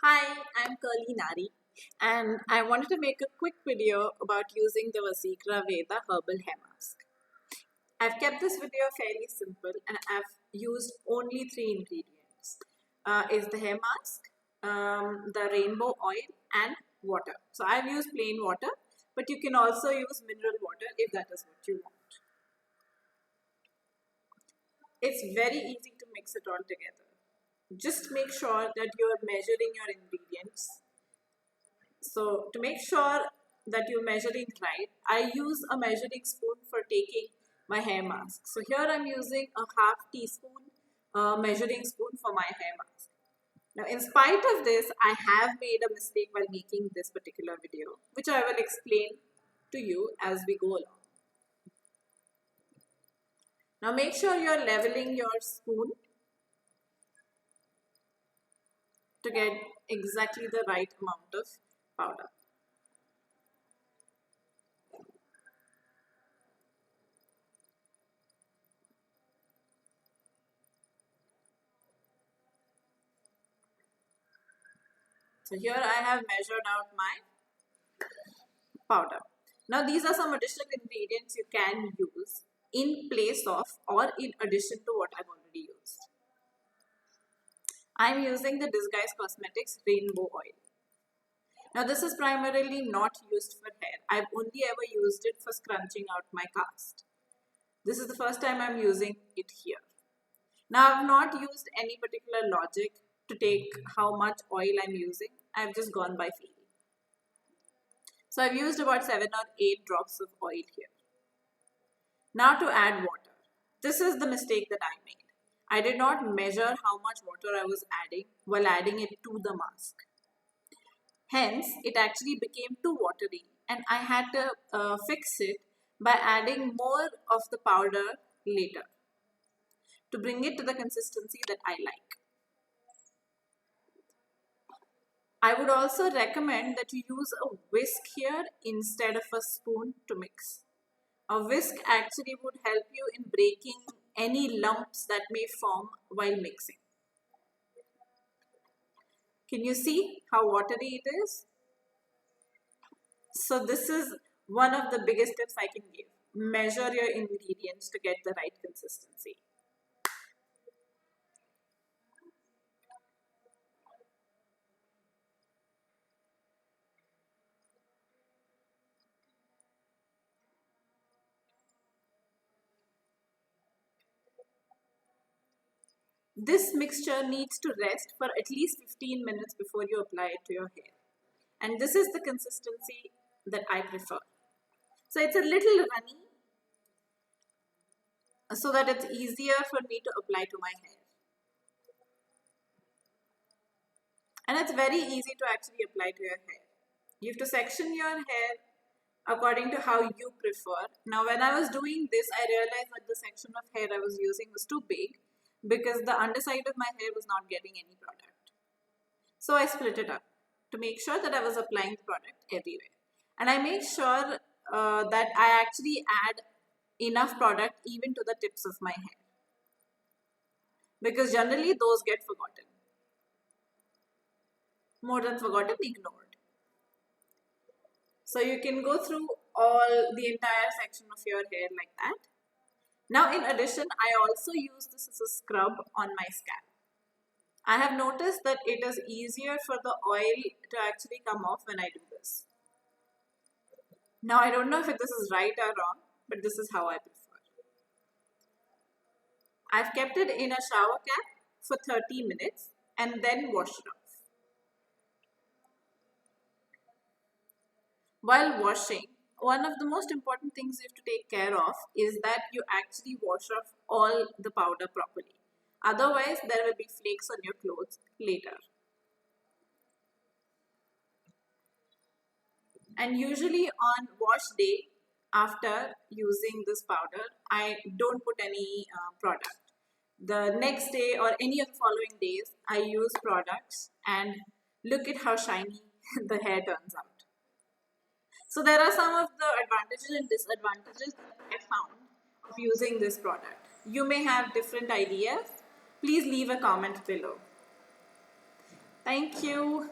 Hi, I'm Curly Nari, and I wanted to make a quick video about using the Vaseegrah Veda herbal hair mask. I've kept this video fairly simple and I've used only three ingredients. Is the hair mask, the rainbow oil and water. So I've used plain water, but you can also use mineral water if that is what you want. It's very easy to mix it all together. Just make sure that you are measuring your ingredients. So to make sure that you're measuring right, I use a measuring spoon for taking my hair mask. So here I'm using a half teaspoon measuring spoon for my hair mask. Now in spite of this, I have made a mistake while making this particular video, which I will explain to you as we go along. Now make sure you're leveling your spoon to get exactly the right amount of powder. So here I have measured out my powder. Now these are some additional ingredients you can use in place of or in addition to what I've already used. I'm using the Disguise Cosmetics Rainbow Oil. Now this is primarily not used for hair. I've only ever used it for scrunching out my cast. This is the first time I'm using it here. Now I've not used any particular logic to take how much oil I'm using. I've just gone by feeling. So I've used about 7 or 8 drops of oil here. Now to add water. This is the mistake that I made. I did not measure how much water I was adding while adding it to the mask. Hence, it actually became too watery and I had to fix it by adding more of the powder later to bring it to the consistency that I like. I would also recommend that you use a whisk here instead of a spoon to mix. A whisk actually would help you in breaking any lumps that may form while mixing. Can you see how watery it is? So this is one of the biggest tips I can give. Measure your ingredients to get the right consistency. This mixture needs to rest for at least 15 minutes before you apply it to your hair. And this is the consistency that I prefer. So it's a little runny so that it's easier for me to apply to my hair. And it's very easy to actually apply to your hair. You have to section your hair according to how you prefer. Now when I was doing this, I realized that the section of hair I was using was too big because the underside of my hair was not getting any product. So I split it up to make sure that I was applying the product everywhere. And I make sure that I actually add enough product even to the tips of my hair, because generally those get forgotten. More than forgotten, ignored. So you can go through the entire section of your hair like that. Now in addition, I also use this as a scrub on my scalp. I have noticed that it is easier for the oil to actually come off when I do this. Now I don't know if this is right or wrong, but this is how I prefer. I've kept it in a shower cap for 30 minutes and then washed it off. While washing, one of the most important things you have to take care of is that you actually wash off all the powder properly. Otherwise, there will be flakes on your clothes later. And usually on wash day, after using this powder, I don't put any product. The next day or any of the following days, I use products and look at how shiny the hair turns out. So there are some of the advantages and disadvantages that I found of using this product. You may have different ideas. Please leave a comment below. Thank you.